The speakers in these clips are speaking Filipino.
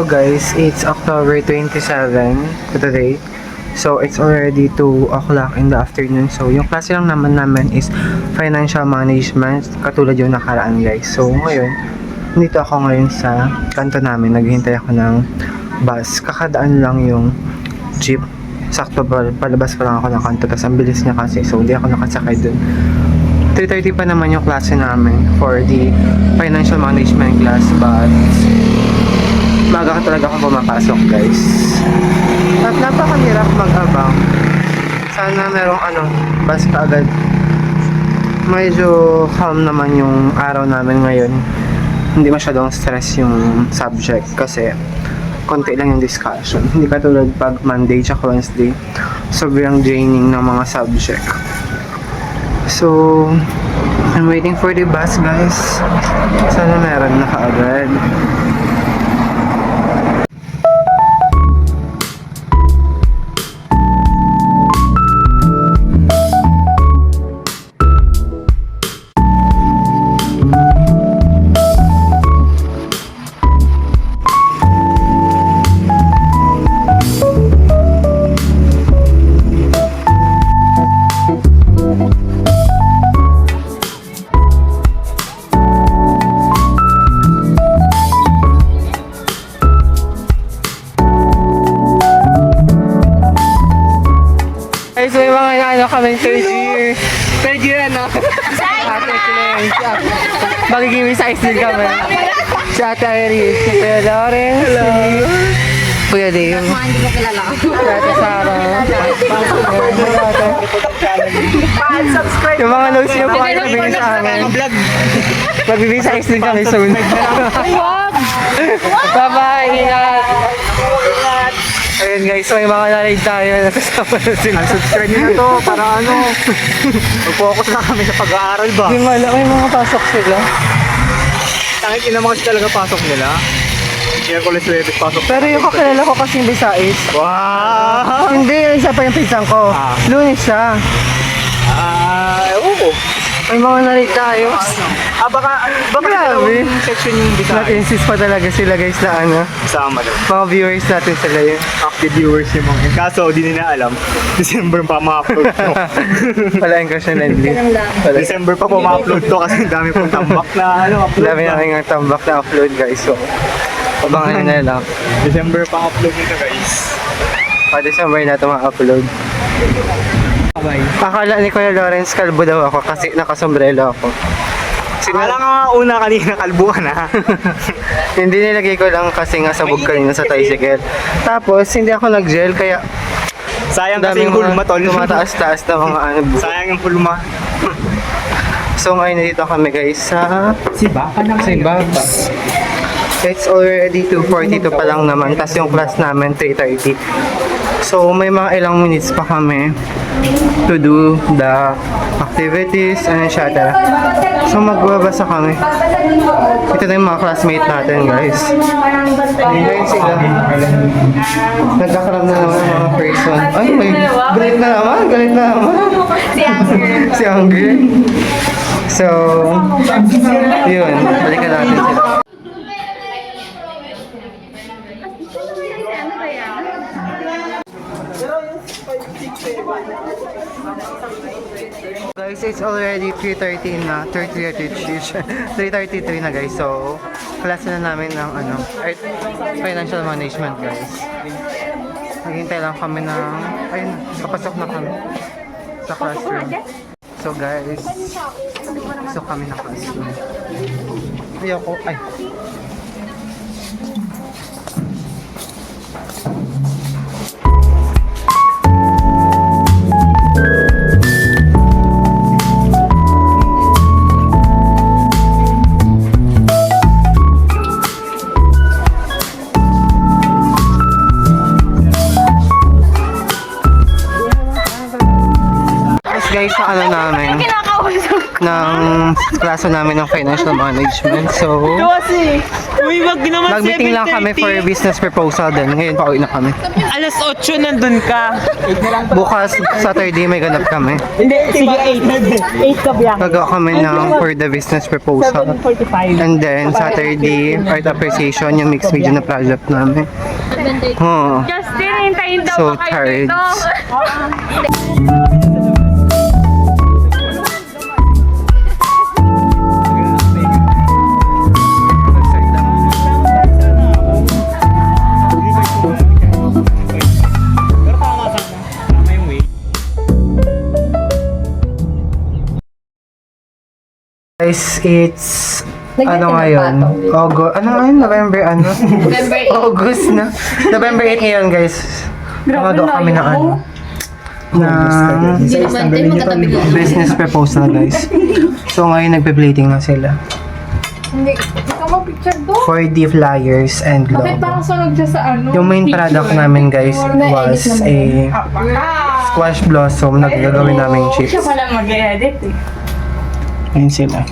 guys, it's October 27 today. So it's already 2 o'clock in the afternoon. So yung klase lang namin is financial management, katulad yung nakaraan guys. So ngayon, dito ako ngayon sa kanto namin, naghihintay ako ng bus. Kakadaan lang yung jeep. Sakto palabas pa lang ako ng kanto, tapos ang bilis niya kasi, so hindi ako nakasakay dun. 3:30 pa naman yung klase namin for the financial management class, but maga talaga akong pumapasok guys. At napakahirap mag-abang. Sana merong bus ka agad. Medyo calm naman yung araw namin ngayon. Hindi masyadong stress yung subject kasi konti lang yung discussion. Hindi katulad pag Monday tsaka Wednesday, sobrang draining ng mga subject. So, I'm waiting for the bus guys. Sana meron na kaagad. Guys, may mga kami third year. Third year Ate Claire. Magiging size din kami. Si Ate Iris, si Kuya Lawrence, si Kuya Dave. Hindi ko kilala. Si Ate Sarah. Yung mga notes niyo po ay nabigay sa amin. Magbibigay size din kami soon. Bye-bye! Ingat! Ayun guys, so may mga narinig tayo na kasama na sila. Subscribe nyo na to para mag-focus na kami sa pag-aaral ba? Yung may mga pasok sila. Tangit naman kasi talaga pasok nila. Miyerkules, Huwebes pasok. Pero yung kakilala ko kasing Bisais. Wow! Hindi, yung isa pa yung pinsan ko. Lunes siya. Oo. May mga narinig tayo. Baka Grabe. section yung Bisaya. Nag-insist pa talaga sila guys na Kasama doon. mga viewers natin sila yun. Active viewers yung mga. Kaso, di nila alam. December pa ma-upload to. Palain ko siya Landly. December pa po ma-upload to kasi dami pong tambak na upload. Dami namin ang tambak na upload guys. So, abangan nyo na lang. December pa upload nito guys. December na ito ma-upload. Akala ni Kuya Lawrence kalbo daw ako kasi nakasombrelo ako. Akala nga una kanina kalbuhan ha. Hindi nilagay ko lang kasi nga sabog kanina sa tricycle. Tapos hindi ako nag-gel kaya Sayang kasi yung hulma tol. tumataas-taas na mga buhok. Sayang yung hulma. So ngayon dito kami guys sa Babs. It's already 2:42 pa lang naman. Tapos yung class namin 3:30. So may mga ilang minutes pa kami to do the activities and etc. So magbabasa kami. Ito na yung mga classmate natin guys. Ngayon sila. Nagkakaroon na naman ng mga person. Ay may galit na naman. Si Angry. So yun. Balikan natin sila. Guys, it's already 3:30 na, 3:33 na guys. So, klase na namin ng financial management guys. Naghintay lang kami ng, ayun, kapasok na kami sa classroom. So guys, pasok kami na classroom. Ayoko, ay. guys sa ano namin, ng klase namin ng financial management. So, Uy, wag naman nag-meeting lang kami for business proposal din. Ngayon, pauwi na kami. Alas 8 nandun ka. Bukas, Saturday, may ganap kami. Hindi, sige 8 ka biyak. Gagawa kami ng for the business proposal. 7:45. And then, Saturday, art appreciation, yung mixed media na project namin. Huh. Justin, hintayin daw So ba kayo tired. dito? Guys, it's ano ngayon? Ano ngayon? November ano? August na. November 8 ngayon, guys. Gumagawa kami ng ano? Ng business proposal, guys. So ngayon nagpe-plating na sila. Hindi. Ikaw mo picture doon. For the flyers and Bakit parang logo. sunog siya sa ano? Yung main product namin, guys, was a squash blossom na gagawin namin chips. Siya pala mag-edit eh. Ayun sila.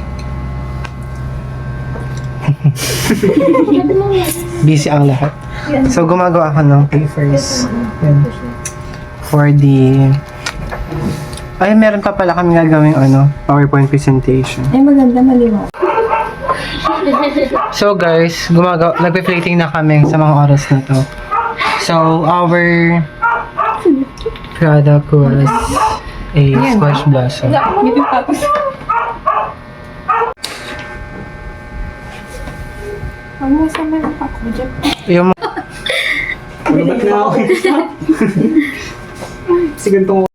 Busy ang lahat. So, gumagawa ako ng papers. Yan. For the... Ay, meron pa pala kami gagawing PowerPoint presentation. Ay, maganda maliwa. So, guys, nagpe-plating na kami sa mga oras na to. So, our product was a squash blossom. Ano sa meron ako dyan? Yung Ba't na ako? Sige, itong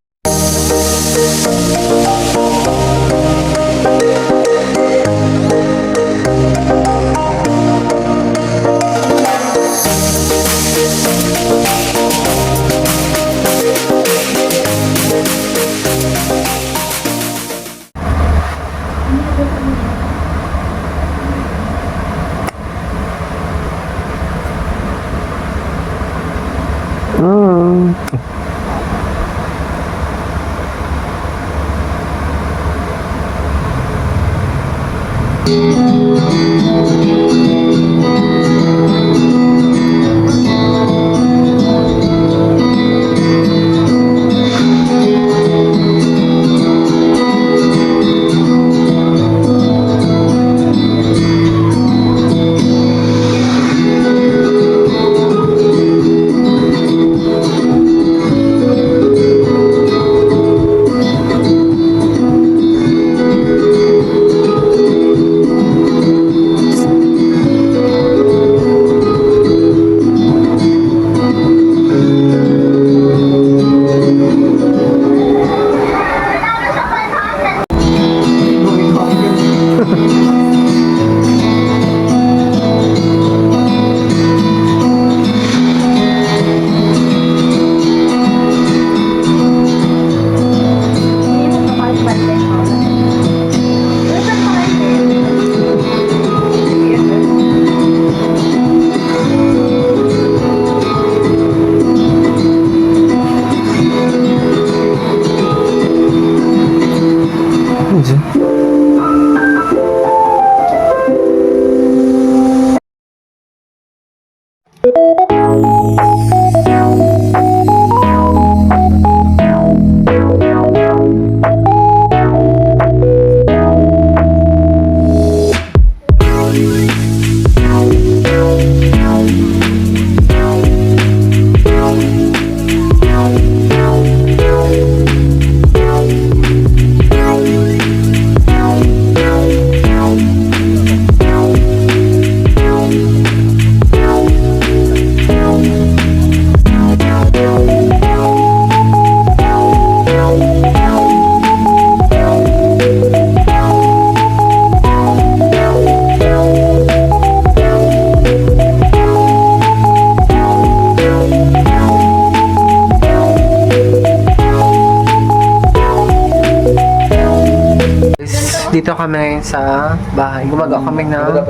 dito kami ngayon sa bahay. Gumagawa kami ng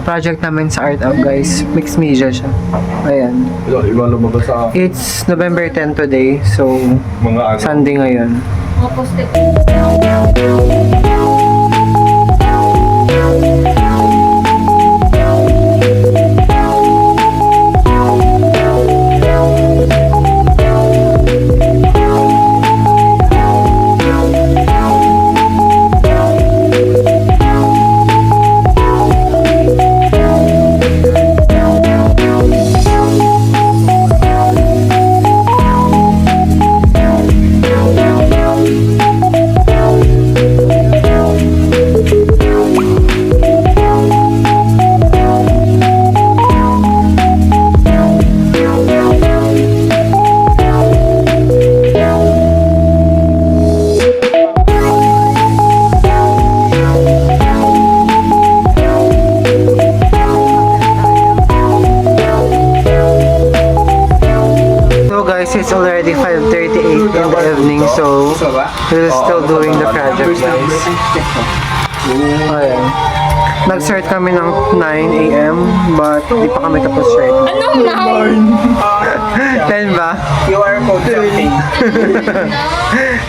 project namin sa Art Up, guys. Mixed media siya. Ayan. Iba lumabas sa It's November 10 today, so mga ano. Sunday ngayon. Mga post-it. So guys, it's already 5:38 in the evening, so we're still doing the project, guys. Ayan. Nag-start kami ng 9 a.m. but di pa kami tapos shirt. Anong 10 ba? QR code something.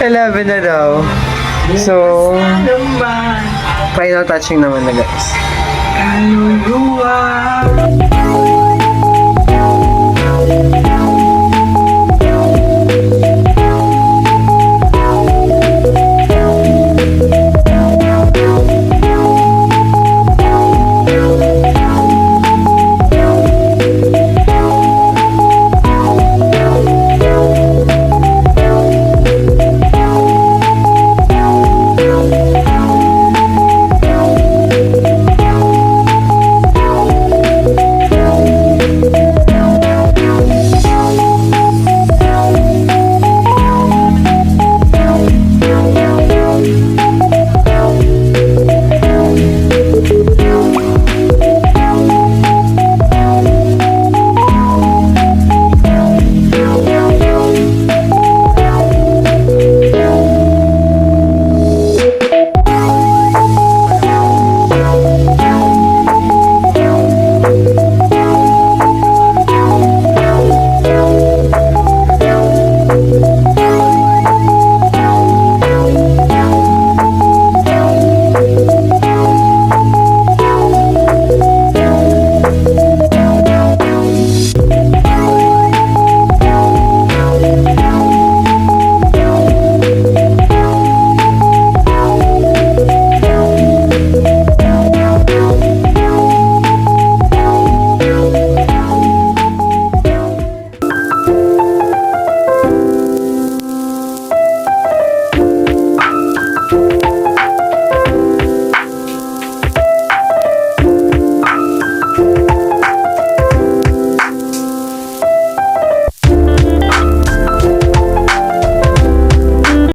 11 na daw. So, final touching naman na, guys. Kaluluwa.